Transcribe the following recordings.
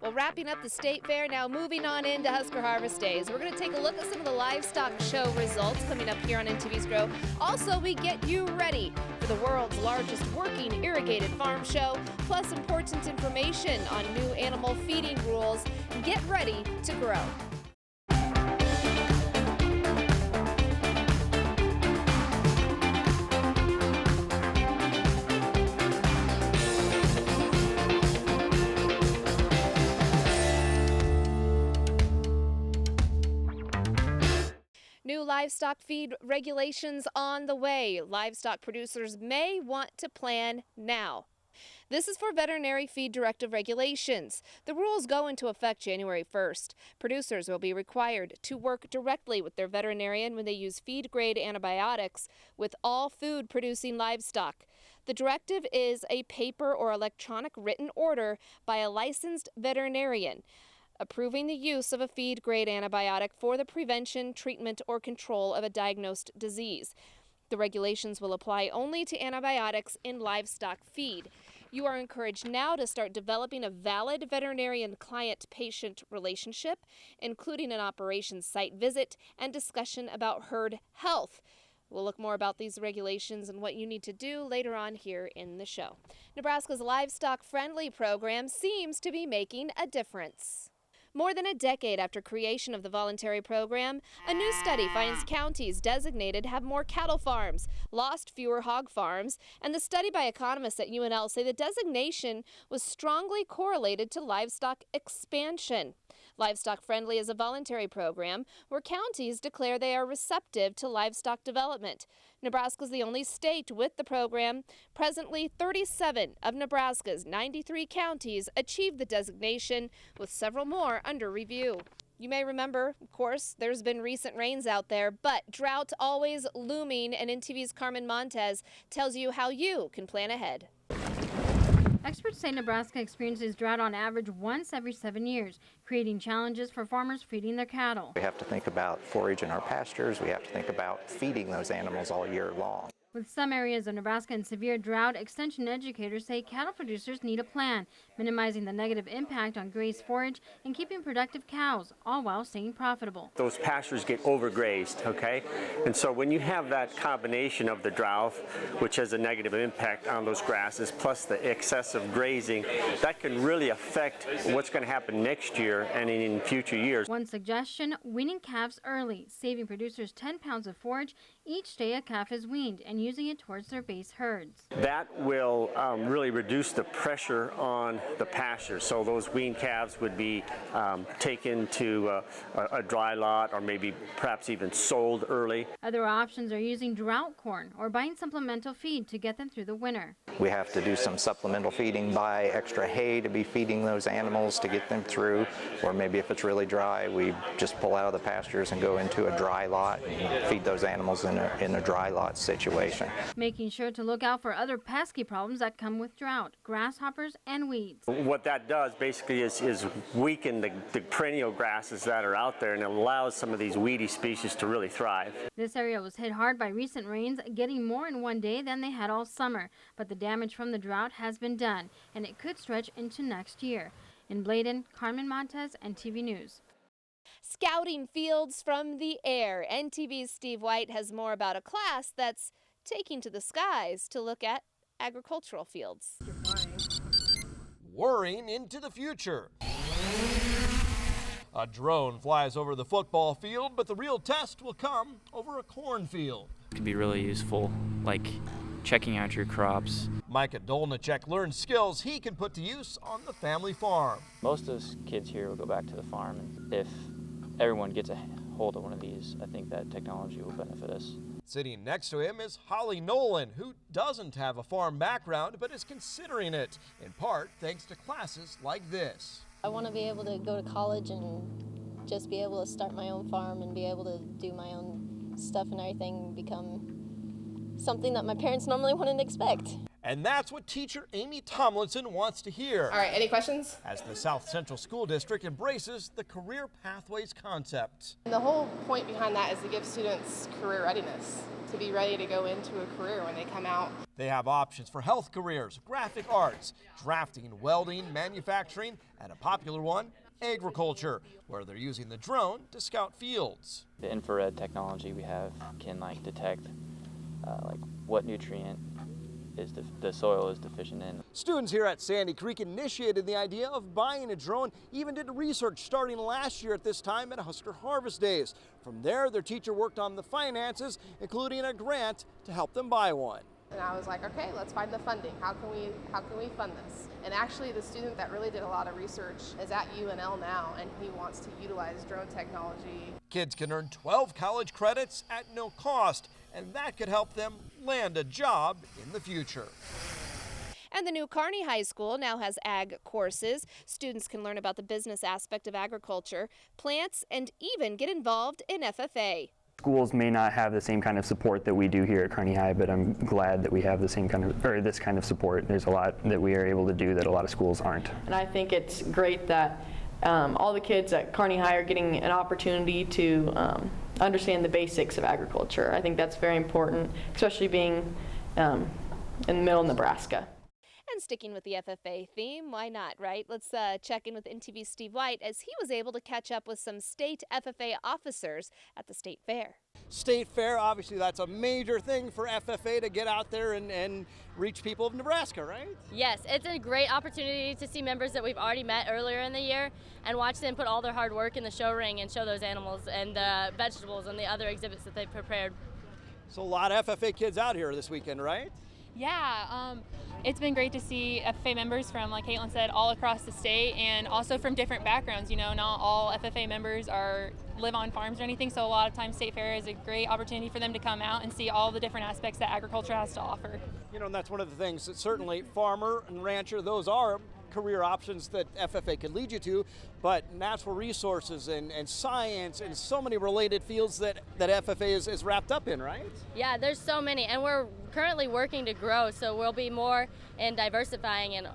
Well, wrapping up the state fair, now moving on into Husker Harvest Days. We're going to take a look at some of the livestock show results coming up here on NTV's Grow. Also, we get you ready for the world's largest working irrigated farm show, plus important information on new animal feeding rules. Get ready to grow. New livestock feed regulations on the way. Livestock producers may want to plan now. This is for veterinary feed directive regulations. The rules go into effect January 1st. Producers will be required to work directly with their veterinarian when they use feed-grade antibiotics with all food-producing livestock. The directive is a paper or electronic written order by a licensed veterinarian approving the use of a feed-grade antibiotic for the prevention, treatment, or control of a diagnosed disease. The regulations will apply only to antibiotics in livestock feed. You are encouraged now to start developing a valid veterinarian client-patient relationship, including an operations site visit and discussion about herd health. We'll look more about these regulations and what you need to do later on here in the show. Nebraska's livestock-friendly program seems to be making a difference. More than a decade after creation of the voluntary program, a new study finds counties designated have more cattle farms, lost fewer hog farms, and the study by economists at UNL say the designation was strongly correlated to livestock expansion. Livestock Friendly is a voluntary program where counties declare they are receptive to livestock development. Nebraska is the only state with the program. Presently, 37 of Nebraska's 93 counties achieved the designation, with several more under review. You may remember, of course, there's been recent rains out there, but drought always looming, and NTV's Carmen Montez tells you how you can plan ahead. Experts say Nebraska experiences drought on average once every 7 years, creating challenges for farmers feeding their cattle. We have to think about forage in our pastures. We have to think about feeding those animals all year long. With some areas of Nebraska in severe drought, extension educators say cattle producers need a plan, minimizing the negative impact on grazed forage and keeping productive cows, all while staying profitable. Those pastures get overgrazed, okay? And so when you have that combination of the drought, which has a negative impact on those grasses, plus the excessive grazing, that can really affect what's going to happen next year and in future years. One suggestion, weaning calves early, saving producers 10 pounds of forage each day a calf is weaned and using it towards their base herds. That will really reduce the pressure on the pasture. So those weaned calves would be taken to a dry lot or maybe perhaps even sold early. Other options are using drought corn or buying supplemental feed to get them through the winter. We have to do some supplemental feeding, buy extra hay to be feeding those animals to get them through, or maybe if it's really dry, we just pull out of the pastures and go into a dry lot and feed those animals in a dry lot situation. Making sure to look out for other pesky problems that come with drought, grasshoppers and weeds. What that does basically is weaken the perennial grasses that are out there, and it allows some of these weedy species to really thrive. This area was hit hard by recent rains, getting more in one day than they had all summer, but the damage from the drought has been done, and it could stretch into next year. In Bladen, Carmen Montez, NTV News. Scouting fields from the air. NTV's Steve White has more about a class that's taking to the skies to look at agricultural fields. Whirring into the future. A drone flies over the football field, but the real test will come over a cornfield. It can be really useful, like checking out your crops. Micah Dolnicek learned skills he can put to use on the family farm. Most of those kids here will go back to the farm, and if everyone gets a hold of one of these, I think that technology will benefit us. Sitting next to him is Holly Nolan, who doesn't have a farm background but is considering it, in part thanks to classes like this. I want to be able to go to college and just be able to start my own farm and be able to do my own stuff and everything, become something that my parents normally wouldn't expect. And that's what teacher Amy Tomlinson wants to hear. All right, any questions? As the South Central School District embraces the career pathways concept. And the whole point behind that is to give students career readiness, to be ready to go into a career when they come out. They have options for health careers, graphic arts, drafting, welding, manufacturing, and a popular one, agriculture, where they're using the drone to scout fields. The infrared technology we have can detect what nutrient the soil is deficient in. Students here at Sandy Creek initiated the idea of buying a drone, even did research starting last year at this time at Husker Harvest Days. From there, their teacher worked on the finances, including a grant to help them buy one. And I was like, okay, let's find the funding. How can we fund this? And actually the student that really did a lot of research is at UNL now, and he wants to utilize drone technology. Kids can earn 12 college credits at no cost, and that could help them land a job in the future. And the new Kearney High School now has ag courses. Students can learn about the business aspect of agriculture, plants, and even get involved in FFA. Schools may not have the same kind of support that we do here at Kearney High, but I'm glad that we have the same kind of, or this kind of support. There's a lot that we are able to do that a lot of schools aren't. And I think it's great that all the kids at Kearney High are getting an opportunity to understand the basics of agriculture. I think that's very important, especially being in the middle of Nebraska. And sticking with the FFA theme, why not, right? Let's check in with NTV's Steve White as he was able to catch up with some state FFA officers at the state fair. State fair, obviously that's a major thing for FFA to get out there and reach people of Nebraska, right? Yes, it's a great opportunity to see members that we've already met earlier in the year and watch them put all their hard work in the show ring and show those animals and the vegetables and the other exhibits that they've prepared. So a lot of FFA kids out here this weekend, right? Yeah, it's been great to see FFA members from, like Caitlin said, all across the state and also from different backgrounds. You know, not all FFA members live on farms or anything, so a lot of times State Fair is a great opportunity for them to come out and see all the different aspects that agriculture has to offer. You know, and that's one of the things that certainly farmer and rancher, those are career options that FFA could lead you to, but natural resources and science and so many related fields that FFA is wrapped up in, right? Yeah, there's so many, and we're currently working to grow, so we'll be more in diversifying and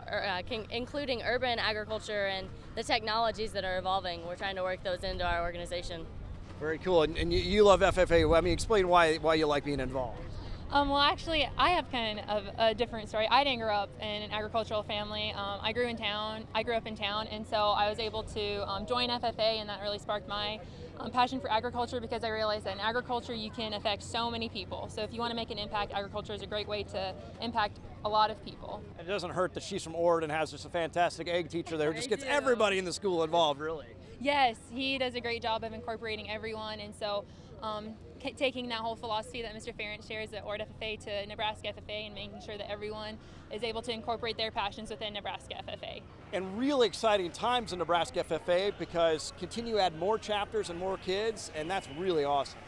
including urban agriculture and the technologies that are evolving. We're trying to work those into our organization. Very cool, and you love FFA. I mean, explain why you like being involved. Well, actually, I have kind of a different story. I didn't grow up in an agricultural family. I grew up in town, and so I was able to join FFA, and that really sparked my passion for agriculture because I realized that in agriculture you can affect so many people. So if you want to make an impact, agriculture is a great way to impact a lot of people. It doesn't hurt that she's from Ord and has just a fantastic ag teacher there who just gets everybody in the school involved, really. Yes, he does a great job of incorporating everyone, and so taking that whole philosophy that Mr. Ferrant shares at Ord FFA to Nebraska FFA and making sure that everyone is able to incorporate their passions within Nebraska FFA. And really exciting times in Nebraska FFA because continue to add more chapters and more kids, and that's really awesome.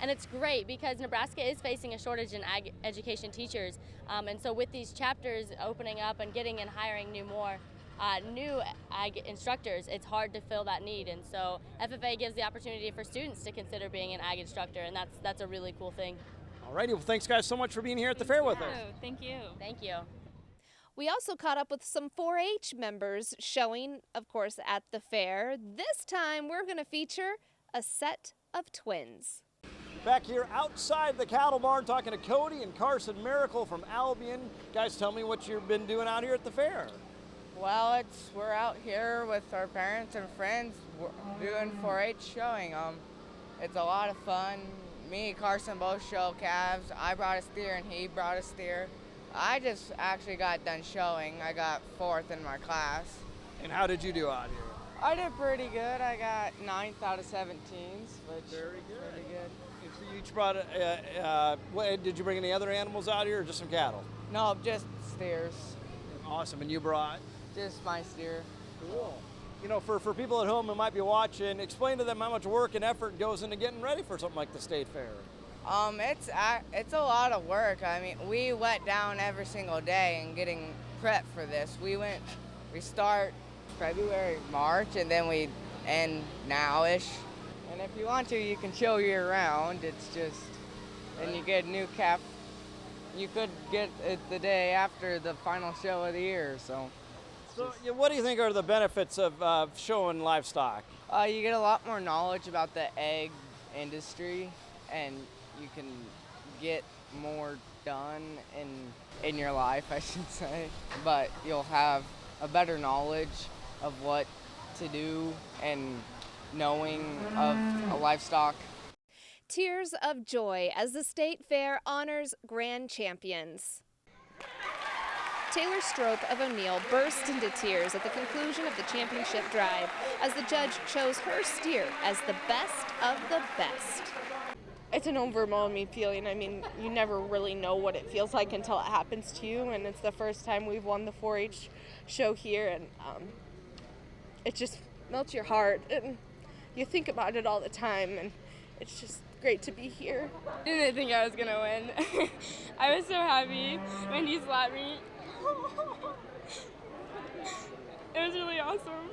And it's great because Nebraska is facing a shortage in ag education teachers, and so with these chapters opening up and getting and hiring new ag instructors, it's hard to fill that need, and so FFA gives the opportunity for students to consider being an ag instructor, and that's a really cool thing. Alrighty, well thanks guys so much for being here at the fair with us. Thank you. Thank you. We also caught up with some 4-H members showing, of course, at the fair. This time we're going to feature a set of twins. Back here outside the cattle barn talking to Cody and Carson Miracle from Albion. Guys, tell me what you've been doing out here at the fair. Well, we're out here with our parents and friends doing 4-H showing. It's a lot of fun. Me and Carson both show calves. I brought a steer and he brought a steer. I just actually got done showing. I got 4th in my class. And how did you do out here? I did pretty good. I got 9th out of 17s, which very good. Pretty good. And so you each brought, did you bring any other animals out here or just some cattle? No, just steers. Awesome, and you brought? Just my steer. Cool. You know, for people at home who might be watching, explain to them how much work and effort goes into getting ready for something like the state fair. It's a lot of work. I mean, we wet down every single day and getting prepped for this. We start February, March, and then we end now-ish. And if you want to, you can show year round. It's just, and you get a new calf you could get it the day after the final show of the year. So yeah, what do you think are the benefits of showing livestock? you get a lot more knowledge about the egg industry, and you can get more done in your life, I should say. But you'll have a better knowledge of what to do and knowing of a livestock. Tears of joy as the State Fair honors grand champions. Taylor Stroke of O'Neill burst into tears at the conclusion of the championship drive as the judge chose her steer as the best of the best. It's an overwhelming feeling. I mean, you never really know what it feels like until it happens to you, and it's the first time we've won the 4-H show here, and it just melts your heart, and you think about it all the time, and it's just great to be here. I didn't think I was gonna win. I was so happy when he slapped me. It was really awesome.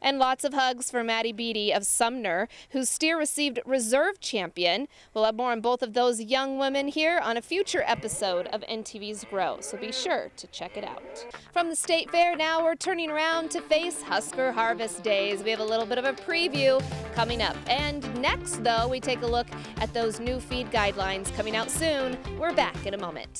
And lots of hugs for Maddie Beatty of Sumner, whose steer received reserve champion. We'll have more on both of those young women here on a future episode of NTV's Grow, so be sure to check it out. From the State Fair, now we're turning around to face Husker Harvest Days. We have a little bit of a preview coming up. And next, though, we take a look at those new feed guidelines coming out soon. We're back in a moment.